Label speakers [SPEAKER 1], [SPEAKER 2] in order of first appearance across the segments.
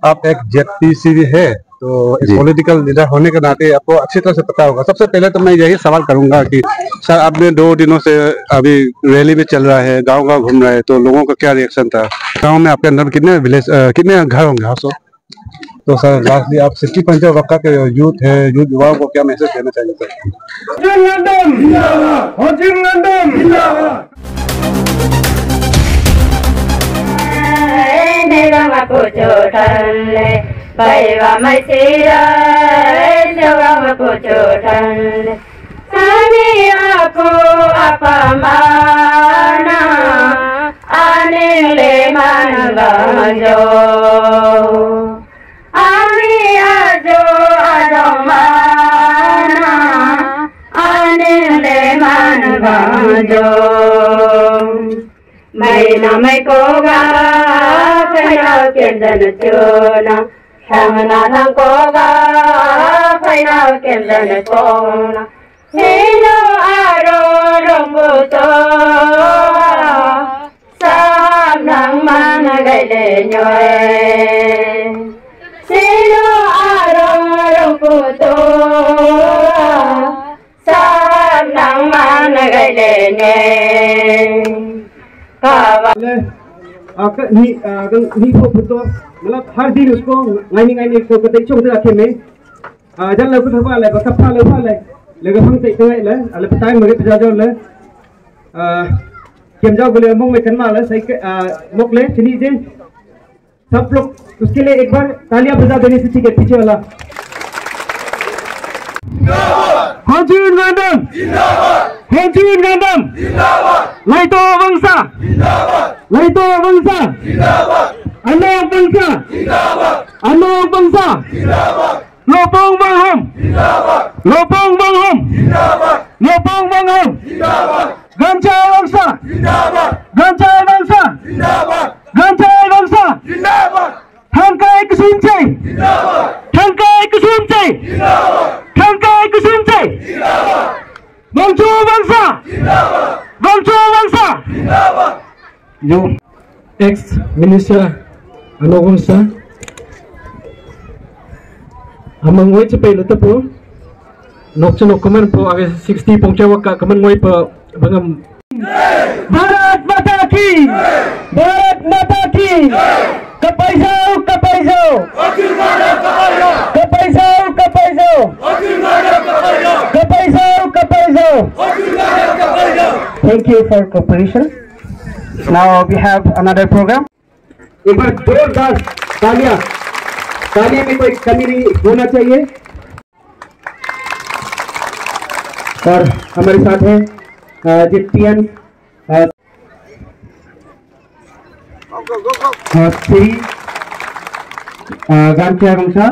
[SPEAKER 1] आप एक जेपीसी है, तो एक पॉलिटिकल लीडर होने के नाते आपको अच्छी तरह से पता होगा। सबसे पहले तो मैं यही सवाल करूंगा कि सर, आपने 2 दिनों से अभी रैली भी चल रहा है, गांव-गांव घूम रहे हैं, तो लोगों का क्या रिएक्शन था? गांव में आपके अंदर कितने विलेज कितने घर होंगे हाउस? तो सर लास्टली आप सिटी पंचायत वक्का के यूथ है, यूथ युवाओं को क्या मैसेज देना चाहिए
[SPEAKER 2] Mai ko ga phai ken dan chona hamna thang ko ga phai ken dan chona hello aro rombo to sam nang man gai le nyoe hello aro rombo to sam nang man gai le nyoe
[SPEAKER 3] नहीं को तो मतलब हर दिन उसको gynae को कते चोंग दे आखे में जल लोग थवा ले बकफा ले फा ले लेके हम ते तंगे ले अले पताई मगे पजा जो ले केम जाओ बोले मोंग में कनमा ले सही मोक ले चली जे सब लोग उसके लिए एक बार तालियां बजा देने से ठीक है पीछे वाला Hajun Gandam Zindabad Hajun Gandam Zindabad Laito Bangsa Zindabad Laito Bangsa Zindabad Anak Bangsa Zindabad Anak Bangsa Zindabad Lopong Bangham Zindabad Lopong Bangham Zindabad Lopong Bangham Zindabad Gancai Bangsa Zindabad Gancai Bangsa Zindabad Gancai Bangsa Zindabad Thangkai Kesuncai Zindabad Thangkai Kesuncai Zindabad Thangkai Kesuncai Zindabad Bangsa Bangsa Zindabad Bangsa Bangsa Zindabad Yo ex-minister Anak Bangsa Amang ngoi cepai letak po Nok cenok keman po age 60 pongcawa ka keman ngoi po bangam Bharat Mata Ki Bharat Mata Ki Kapaisau Kapaisau Kapaisau Kapaisau Kapaisau Kapaisau Thank you for cooperation. Now we have another program. एक बार जोरदार तालियां में कोई कमी नहीं होना चाहिए। और हमारे साथ है जिप्टियन श्री गांचा बंसा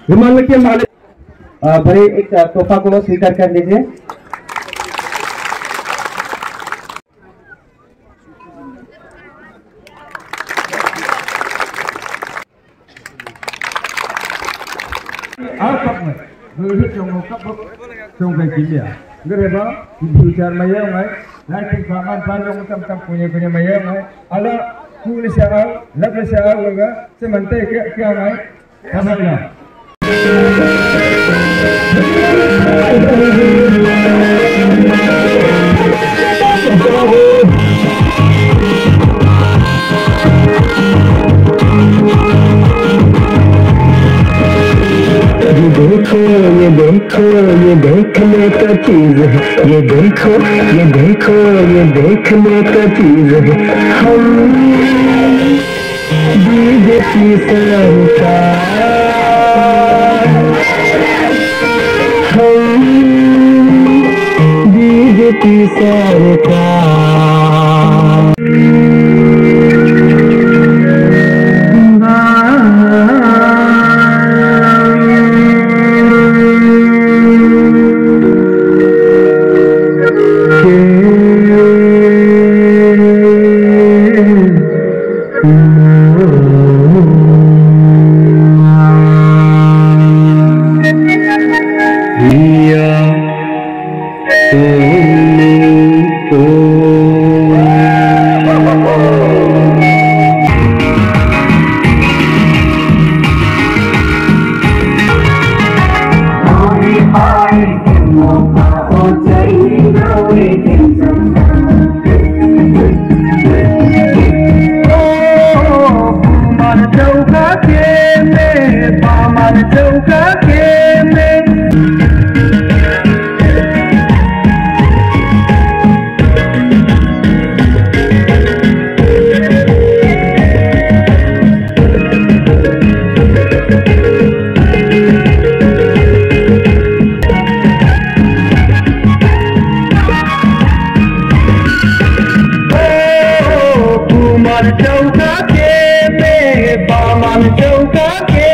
[SPEAKER 3] विमान के मालिक बड़े एक तोहफा को स्वीकार कर लीजिए।
[SPEAKER 4] Trong cái kỷ niệm, người đó thì chàng mày em ấy, lại thì phạm an phan trong tâm punya mày em ấy, ala kulis saya, lepas saya juga, sementara kia ấy, apa ya?
[SPEAKER 5] ये देखने का चीज है, ये देखने का चीज है। हम बीजेपी सरकार, हम बीजेपी सरकार। चौका के में चौका के में बामन चौका के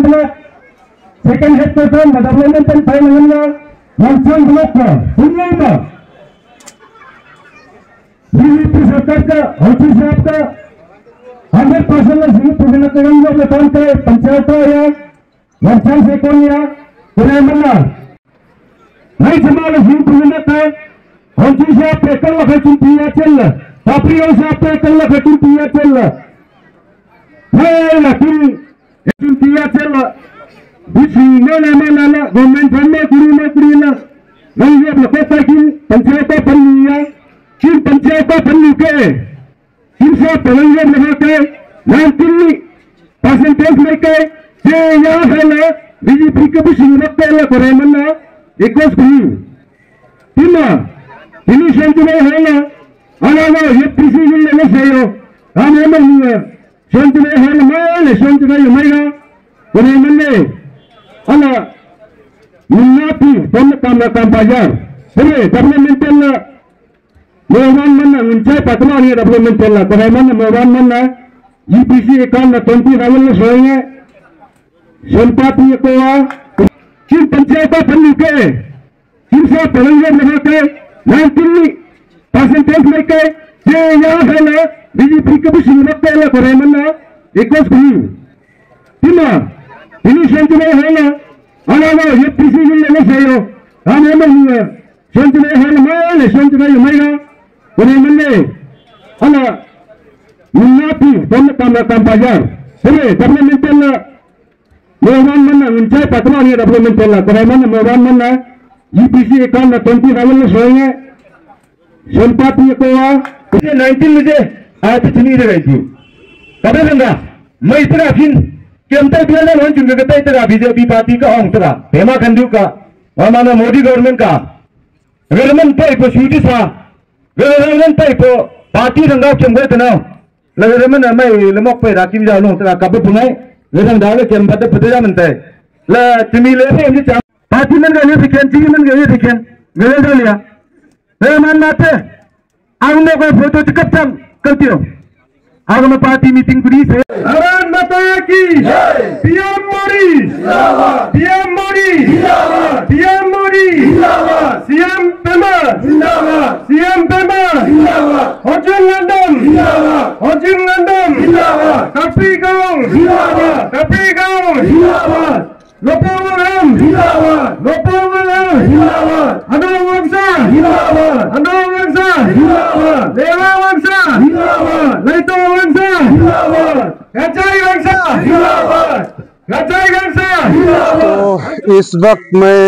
[SPEAKER 5] में second head person development final वंचन ब्लॉक का दुनिया बीजेपी सरकार का हल्की साहब का 100% जीवित प्रबंधन करेंगे बेतन के पंचायत या वंचन से कौन या पुणे मन्ना नहीं समाल जीवित प्रबंधन का हल्की साहब पे कल लगे चुनतिया चल तापरियों से पे कल लगे चुनतिया चल नहीं लेकिन चुनतिया चल बिची नला गवर्नमेंट में कुड़ी ना नहीं ये लगता कि पंचायत पन्निया किन पंचायत पन्नी के किन से पलंगे लगा के 90% में के जे यहाँ है ना बीजेपी के भी सिंगरत के लिए करे मन्ना एक वर्ष भी तीना इन्हीं सेंट में है ना अलावा ये प्रिसीजन लेने से हो हम ये नहीं है सेंट में है ना मैं सेंट में हमारा करे मन्ने अला मुन्नापी पन्ना काम बाजार सरे डेवलपमेंटल मेवान मन्ना उनचाई पटवा नहीं डेवलपमेंटल करे मन्ना मेवान मन्ना ईपीसी अकाउंट 20 लेवल सोएंगे संपाती को किन पंचायत पन्नी के किन से पलंगे लगा के 90% में के जे यहाँ है ना बीजेपी के भी सिंगरत के लिए करे मन्ना एक वर्ष भी तीना इन्हीं सेंट में है ना अलावा ये प्रिसीजन लेने से हो हम ये नहीं है सेंट में है ना मैं सेंट में हमारा करे मन्ने अला मुन्नापी पन्ना काम बाजार सरे डेवलपमेंटल मेवान मन्ना उनचाई पटवा नहीं डेवलपमेंटल करे मन्ना मेवान मन्ना ईपीसी अकाउंट 20 लेवल सोएंगे संपाती को 19 मुझे आज चुनी रही थी कभी लंगा मैं इतना फिर केंद्र बिना लोन चुन के इतना बीजेपी पार्टी का होंग तरा हेमा खंडू का और माना मोदी गवर्नमेंट का गवर्नमेंट पे को स्वीटी सा गवर्नमेंट पे को पार्टी रंगा चंगे तना लगरमन मैं लमक पे राखी जा लो तरा कब पुनाई वेदन दावे के बद पदजा मनते ल तिमी ले से हमने पार्टी मन गए दिखेन ची मन गए दिखेन गए दे लिया रे मन नाते आगने को फोटो कब तक करती हो आगम पार्टी मीटिंग करी से भारत माता की जय पीएम मोदी जिंदाबाद पीएम मोदी जिंदाबाद पीएम मोदी जिंदाबाद सीएम पेमा जिंदाबाद सीएम पेमा जिंदाबाद होजिंग लंदन जिंदाबाद होजिंग लंदन जिंदाबाद कपी गांव जिंदाबाद कपी गांव जिंदाबाद लोपोवरम जिंदाबाद लोपोवरम जिंदाबाद अनो वंशा जिंदाबाद अनो वंशा जिंदाबाद देवा वंशा जिंदाबाद लैतो वंशा जिंदाबाद गचाई वंशा जिंदाबाद गचाई वंशा जिंदाबाद।
[SPEAKER 1] तो इस वक्त मैं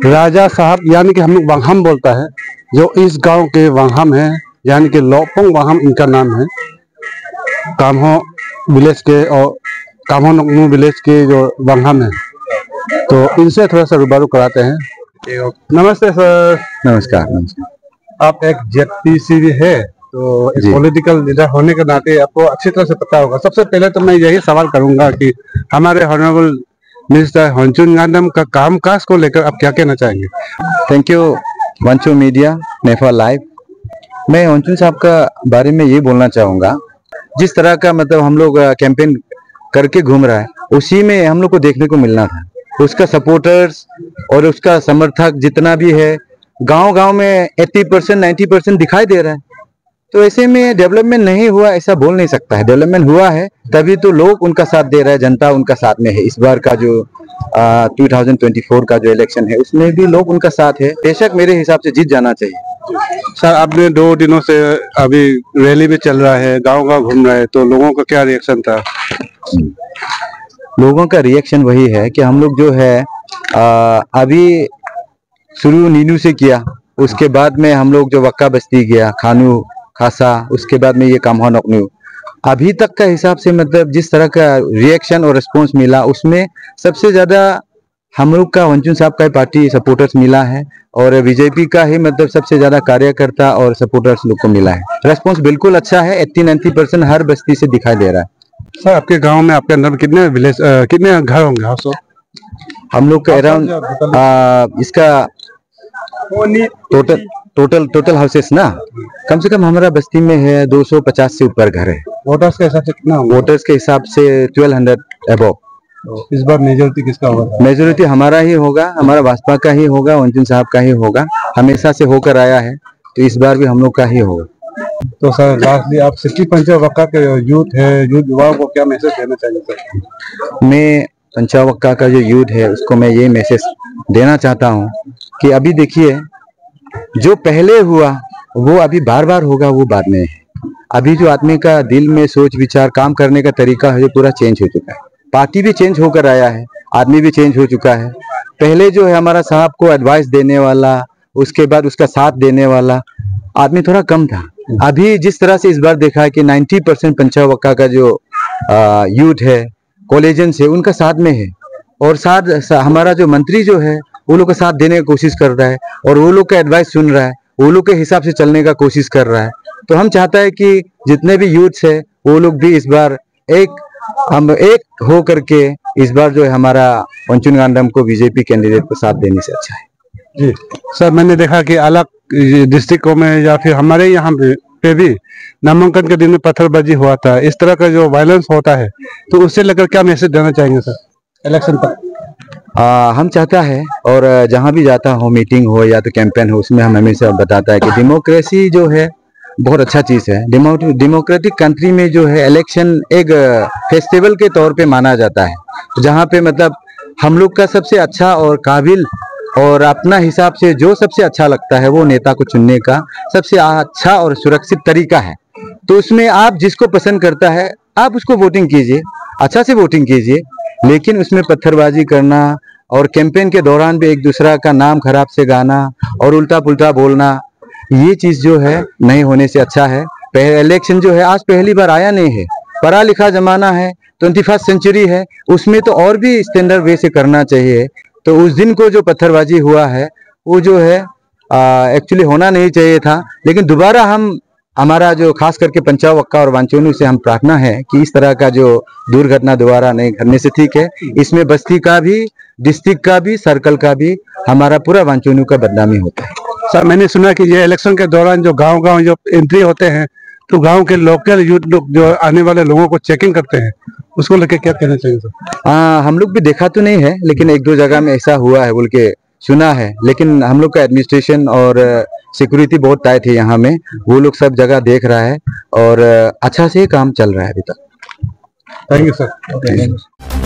[SPEAKER 1] राजा साहब यानी कि हम लोग वांगहम बोलता है जो इस गांव के वांगहम है यानी कि लोपोंग वांगहम इनका नाम है कामहो विलेज के और कामहो नोकमू विलेज के जो वांगहम है तो इनसे थोड़ा सा रूबरू कराते हैं। नमस्ते सर।
[SPEAKER 6] नमस्कार नमस्कार।
[SPEAKER 1] आप एक जेपीसी भी है तो पॉलिटिकल लीडर होने के नाते आपको अच्छी तरह से पता होगा। सबसे पहले तो मैं यही सवाल करूंगा कि हमारे ऑनरेबल मिनिस्टर होंचुन गांडम का कामकाज को लेकर आप क्या कहना चाहेंगे?
[SPEAKER 6] थैंक यू वंचू मीडिया नेफा लाइव। मैं होंचुन साहब का बारे में ये बोलना चाहूंगा, जिस तरह का मतलब हम लोग कैंपेन करके घूम रहा है उसी में हम लोग को देखने को मिलना था। उसका सपोर्टर्स और उसका समर्थक जितना भी है गांव-गांव में 80% 90% दिखाई दे रहा है। तो ऐसे में डेवलपमेंट नहीं हुआ ऐसा बोल नहीं सकता है। डेवलपमेंट हुआ है तभी तो लोग उनका साथ दे रहे हैं, जनता उनका साथ में है। इस बार का जो 2024 का जो इलेक्शन है उसमें भी लोग उनका साथ है। बेशक मेरे हिसाब से जीत जाना चाहिए।
[SPEAKER 1] सर आपने 2 दिनों से अभी रैली भी चल रहा है, गांव-गांव घूम रहा है, तो लोगों का क्या रिएक्शन था?
[SPEAKER 6] लोगों का रिएक्शन वही है कि हम लोग जो है अभी शुरू नीनू से किया, उसके बाद में हम लोग जो वक्का बस्ती गया, खानू खासा, उसके बाद में ये कामहा नकनू। अभी तक का हिसाब से मतलब जिस तरह का रिएक्शन और रिस्पॉन्स मिला उसमें सबसे ज्यादा हम लोग का वंचुन साहब का पार्टी सपोर्टर्स मिला है और बीजेपी का ही मतलब सबसे ज्यादा कार्यकर्ता और सपोर्टर्स लोग को मिला है। रेस्पॉन्स बिल्कुल अच्छा है, 80-90% हर बस्ती से दिखाई दे रहा है।
[SPEAKER 1] सर आपके गांव में, आपके अंदर कितने विलेज, कितने घर होंगे हाउस?
[SPEAKER 6] हम लोग का अराउंड इसका टोटल हाउसेस ना कम से कम हमारा बस्ती में है 250 से ऊपर घर है।
[SPEAKER 1] वोटर्स के हिसाब से कितना होगा?
[SPEAKER 6] वोटर्स के हिसाब से 1200 अबव।
[SPEAKER 1] इस बार मेजोरिटी किसका होगा?
[SPEAKER 6] मेजोरिटी हमारा ही होगा, हमारा भाजपा का ही होगा, वंचन साहब का ही होगा, हमेशा से होकर आया है, तो इस बार भी हम लोग का ही होगा।
[SPEAKER 1] तो सर लास्टली आप सिटी पंचावक्का के यूथ है, यूथ युवाओं को क्या मैसेज देना चाहिए सर?
[SPEAKER 6] मैं पंचावक्का का जो यूथ है उसको मैं ये मैसेज देना चाहता हूँ कि अभी देखिए जो पहले हुआ वो अभी बार बार होगा वो बाद में है। अभी जो आदमी का दिल में सोच विचार काम करने का तरीका है जो पूरा चेंज हो चुका है। पार्टी भी चेंज होकर आया है, आदमी भी चेंज हो चुका है। पहले जो है हमारा साहब को एडवाइस देने वाला, उसके बाद उसका साथ देने वाला आदमी थोड़ा कम था। अभी जिस तरह से इस बार देखा है कि 90% पंचावक्का का जो यूथ है, कॉलेजन्स है, उनका साथ में है और साथ हमारा जो मंत्री जो है वो लोग का साथ देने की कोशिश कर रहा है और वो लोग का एडवाइस सुन रहा है, वो लोग के हिसाब से चलने का कोशिश कर रहा है। तो हम चाहता है कि जितने भी यूथ्स है वो लोग भी इस बार हम एक हो करके इस बार जो है हमारा वंचुन गांडम को बीजेपी कैंडिडेट को साथ देने से अच्छा है।
[SPEAKER 1] जी सर, मैंने देखा कि अलग डिस्ट्रिक्टों में या फिर हमारे यहाँ पे भी नामांकन के दिन में पत्थरबाजी हुआ था। इस तरह का जो वायलेंस होता है तो उससे लेकर क्या मैसेज देना चाहेंगे सर इलेक्शन पर?
[SPEAKER 6] हम चाहता है और जहाँ भी जाता हो, मीटिंग हो या तो कैंपेन हो, उसमें हम हमेशा बताता है कि डेमोक्रेसी जो है बहुत अच्छा चीज़ है। डेमोक्रेटिक कंट्री में जो है इलेक्शन एक फेस्टिवल के तौर पे माना जाता है, जहाँ पे मतलब हम लोग का सबसे अच्छा और काबिल और अपना हिसाब से जो सबसे अच्छा लगता है वो नेता को चुनने का सबसे अच्छा और सुरक्षित तरीका है। तो उसमें आप जिसको पसंद करता है आप उसको वोटिंग कीजिए, अच्छा से वोटिंग कीजिए, लेकिन उसमें पत्थरबाजी करना और कैंपेन के दौरान भी एक दूसरा का नाम खराब से गाना और उल्टा पुल्टा बोलना, ये चीज जो है नहीं होने से अच्छा है। इलेक्शन जो है आज पहली बार आया नहीं है, पढ़ा लिखा जमाना है, 21st सेंचुरी है, उसमें तो और भी स्टैंडर्ड वे से करना चाहिए। तो उस दिन को जो पत्थरबाजी हुआ है वो जो है एक्चुअली होना नहीं चाहिए था, लेकिन दोबारा हमारा जो खास करके पंचावक्का और वांचोनू से हम प्रार्थना है कि इस तरह का जो दुर्घटना दोबारा नहीं करने से ठीक है। इसमें बस्ती का भी, डिस्ट्रिक्ट का भी, सर्कल का भी, हमारा पूरा वांचोनू का बदनामी होता है।
[SPEAKER 1] सर मैंने सुना कि ये इलेक्शन के दौरान जो गांव-गांव जो एंट्री होते हैं तो गांव के लोकल यूथ लोग जो आने वाले लोगों को चेकिंग करते हैं, उसको लेके क्या कहना चाहिए सर?
[SPEAKER 6] हम लोग भी देखा तो नहीं है, लेकिन 1-2 जगह में ऐसा हुआ है बोल के सुना है। लेकिन हम लोग का एडमिनिस्ट्रेशन और सिक्योरिटी बहुत टाइट है यहाँ में, वो लोग सब जगह देख रहा है और अच्छा से काम चल रहा है अभी तक।
[SPEAKER 1] Thank you sir.